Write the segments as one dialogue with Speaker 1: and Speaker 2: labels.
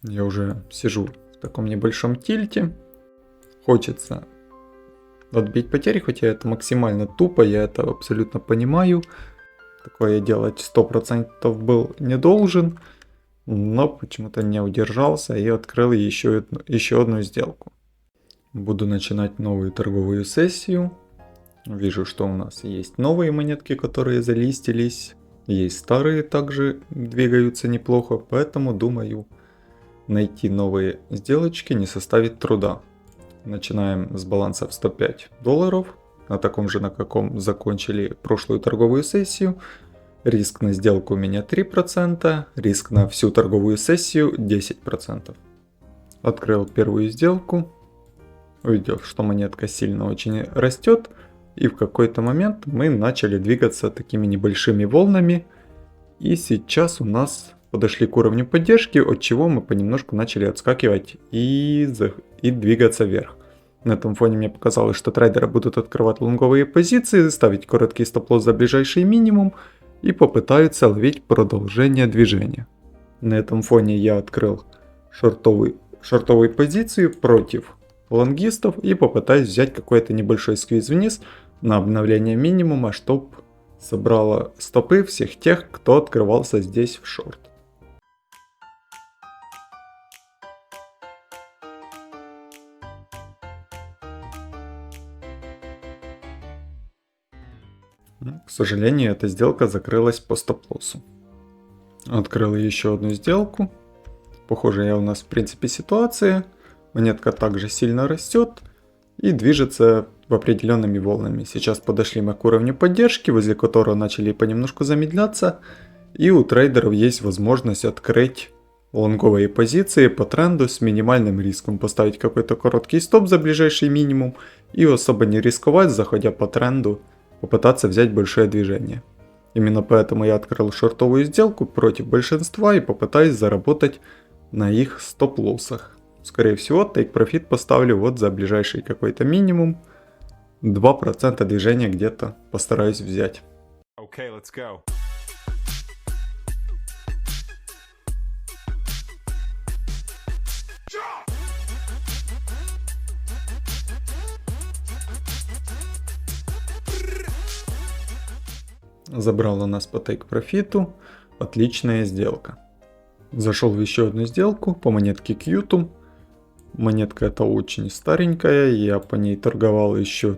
Speaker 1: Я уже сижу в таком небольшом тильте. Хочется отбить потери, хотя это максимально тупо, я это абсолютно понимаю. Такое делать 100% был не должен, но почему-то не удержался и открыл еще одну сделку. Буду начинать новую торговую сессию. Вижу, что у нас есть новые монетки, которые залистились. Есть старые, также двигаются неплохо, поэтому думаю, найти новые сделочки не составит труда. Начинаем с баланса в $105, на таком же, на каком закончили прошлую торговую сессию. Риск на сделку у меня 3%, риск на всю торговую сессию 10%. Открыл первую сделку, увидел, что монетка сильно очень растет, и в какой-то момент мы начали двигаться такими небольшими волнами, и сейчас у нас подошли к уровню поддержки, от чего мы понемножку начали отскакивать и двигаться вверх. На этом фоне мне показалось, что трейдеры будут открывать лонговые позиции, ставить короткий стоп-лосс за ближайший минимум и попытаются ловить продолжение движения. На этом фоне я открыл шортовую позицию против лонгистов и попытаюсь взять какой-то небольшой сквиз вниз на обновление минимума, чтобы собрало стопы всех тех, кто открывался здесь в шорт. К сожалению, эта сделка закрылась по стоп-лоссу. Открыл еще одну сделку. Похожая у нас в принципе ситуация. Монетка также сильно растет и движется в определенными волнами. Сейчас подошли мы к уровню поддержки, возле которого начали понемножку замедляться. И у трейдеров есть возможность открыть лонговые позиции по тренду с минимальным риском. Поставить какой-то короткий стоп за ближайший минимум и особо не рисковать, заходя по тренду, попытаться взять большое движение. Именно поэтому я открыл шортовую сделку против большинства и попытаюсь заработать на их стоп-лоссах. Скорее всего, take profit поставлю вот за ближайший какой-то минимум. 2% движения где-то постараюсь взять.
Speaker 2: Okay, let's go.
Speaker 1: Забрал у нас по take профиту. Отличная сделка. Зашел в еще одну сделку по монетке Qtum. Монетка эта очень старенькая, я по ней торговал еще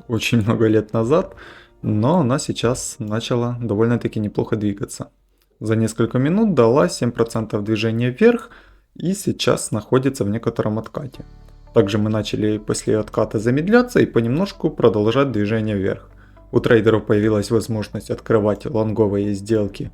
Speaker 1: очень много лет назад, но она сейчас начала довольно-таки неплохо двигаться. За несколько минут дала 7% движения вверх и сейчас находится в некотором откате. Также мы начали после отката замедляться и понемножку продолжать движение вверх. У трейдеров появилась возможность открывать лонговые сделки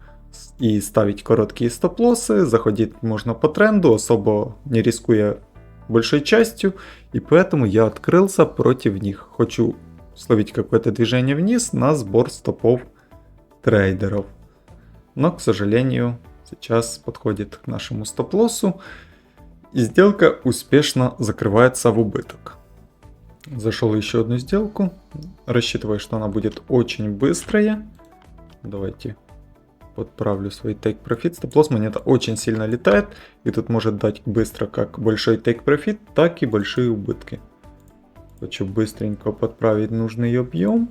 Speaker 1: и ставить короткие стоп-лоссы, заходить можно по тренду, особо не рискуя большой частью, и поэтому я открылся против них. Хочу словить какое-то движение вниз на сбор стопов трейдеров. Но, к сожалению, сейчас подходит к нашему стоп-лоссу, и сделка успешно закрывается в убыток. Зашел еще одну сделку, рассчитываю, что она будет очень быстрая. Давайте подправлю свой take profit. Стоп-лосс, монета очень сильно летает, и тут может дать быстро как большой take profit, так и большие убытки. Хочу быстренько подправить нужный объем,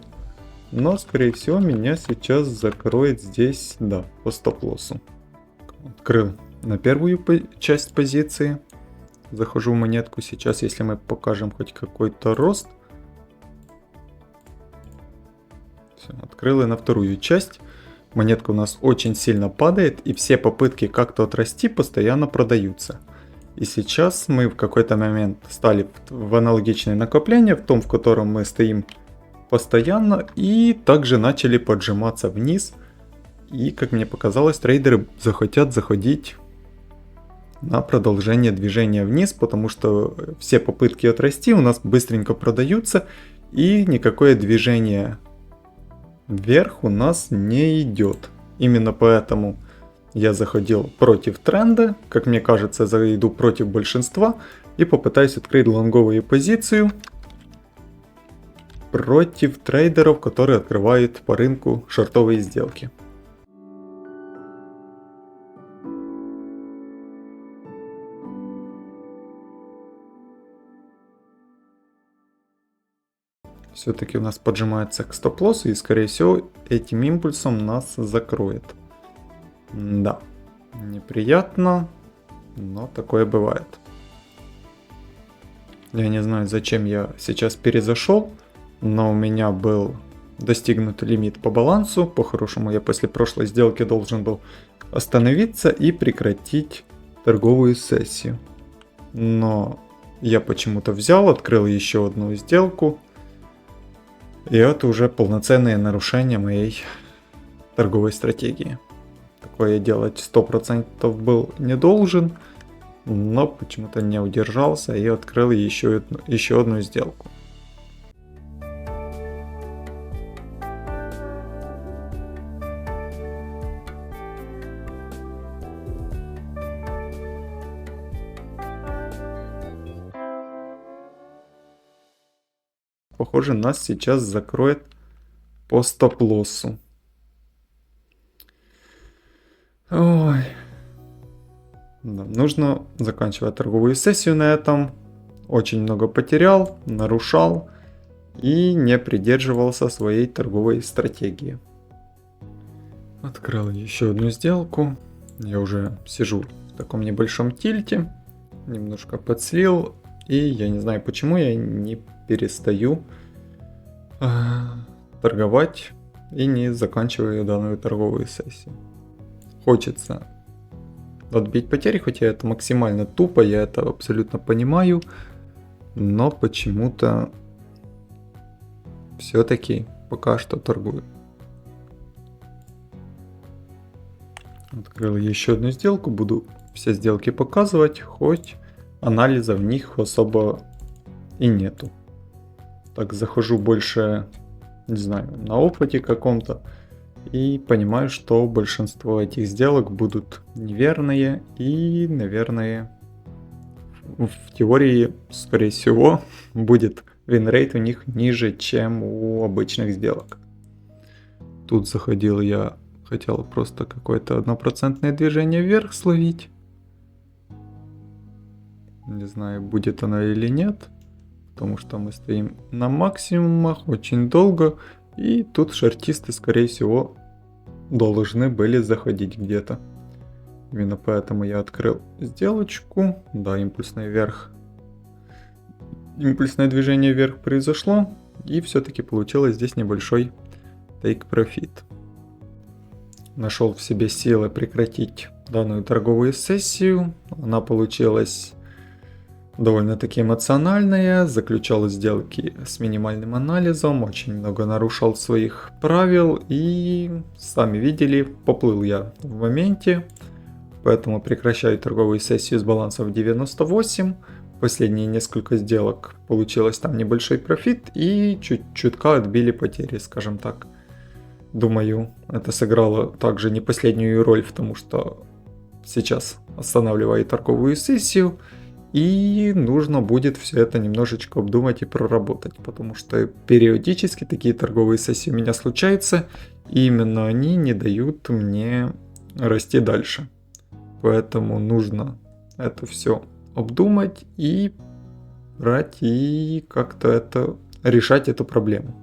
Speaker 1: но скорее всего меня сейчас закроет здесь, да, по стоп-лоссу. Открыл на первую часть позиции, захожу в монетку. Сейчас, если мы покажем хоть какой-то рост, все, открыл и на вторую часть. Монетка у нас очень сильно падает, и все попытки как-то отрасти постоянно продаются. И сейчас мы в какой-то момент стали в аналогичное накопление, в том, в котором мы стоим постоянно, и также начали поджиматься вниз. И, как мне показалось, трейдеры захотят заходить на продолжение движения вниз, потому что все попытки отрасти у нас быстренько продаются, и никакое движение вверх у нас не идет. Именно поэтому я заходил против тренда, как мне кажется, зайду против большинства и попытаюсь открыть лонговую позицию против трейдеров, которые открывают по рынку шортовые сделки. все-таки у нас поджимается к стоп-лоссу, и скорее всего этим импульсом нас закроет. Да, неприятно, но такое бывает. Я не знаю, зачем я сейчас перезашел, но у меня был достигнут лимит по балансу. По-хорошему я после прошлой сделки должен был остановиться и прекратить торговую сессию. Но я почему-то взял, открыл еще одну сделку. И это уже полноценное нарушение моей торговой стратегии. Такое делать 100% был не должен, но почему-то не удержался и открыл еще одну сделку. Похоже, нас сейчас закроет по стоп-лоссу. Ой. Да, нужно заканчивать торговую сессию на этом. Очень много потерял, нарушал и не придерживался своей торговой стратегии. Открыл еще одну сделку. Я уже сижу в таком небольшом тильте. Немножко подслил. И я не знаю, почему я не перестаю торговать и не заканчиваю данную торговую сессию. Хочется отбить потери, хотя это максимально тупо, я это абсолютно понимаю, но почему-то все-таки пока что торгую. Открыл еще одну сделку, буду все сделки показывать, хоть анализа в них особо и нету. Так, захожу больше, не знаю, на опыте каком-то и понимаю, что большинство этих сделок будут неверные и, наверное, в теории, скорее всего, будет винрейт у них ниже, чем у обычных сделок. Тут заходил я, хотел просто какое-то 1% движение вверх словить. Не знаю, будет оно или нет, потому что мы стоим на максимумах очень долго, и тут шортисты, скорее всего, должны были заходить где-то. Именно поэтому я открыл сделочку. Да, импульсное движение вверх произошло, и все-таки получилось здесь небольшой take profit. Нашел в себе силы прекратить данную торговую сессию. Она получилась довольно-таки эмоциональная, заключал сделки с минимальным анализом, очень много нарушал своих правил и, сами видели, поплыл я в моменте, поэтому прекращаю торговую сессию с балансом 98. Последние несколько сделок получилось там небольшой профит и чуть-чутка отбили потери, скажем так. Думаю, это сыграло также не последнюю роль в том, что сейчас останавливаю торговую сессию. И нужно будет все это немножечко обдумать и проработать, потому что периодически такие торговые сессии у меня случаются, и именно они не дают мне расти дальше. Поэтому нужно это все обдумать и брать и как-то решать эту проблему.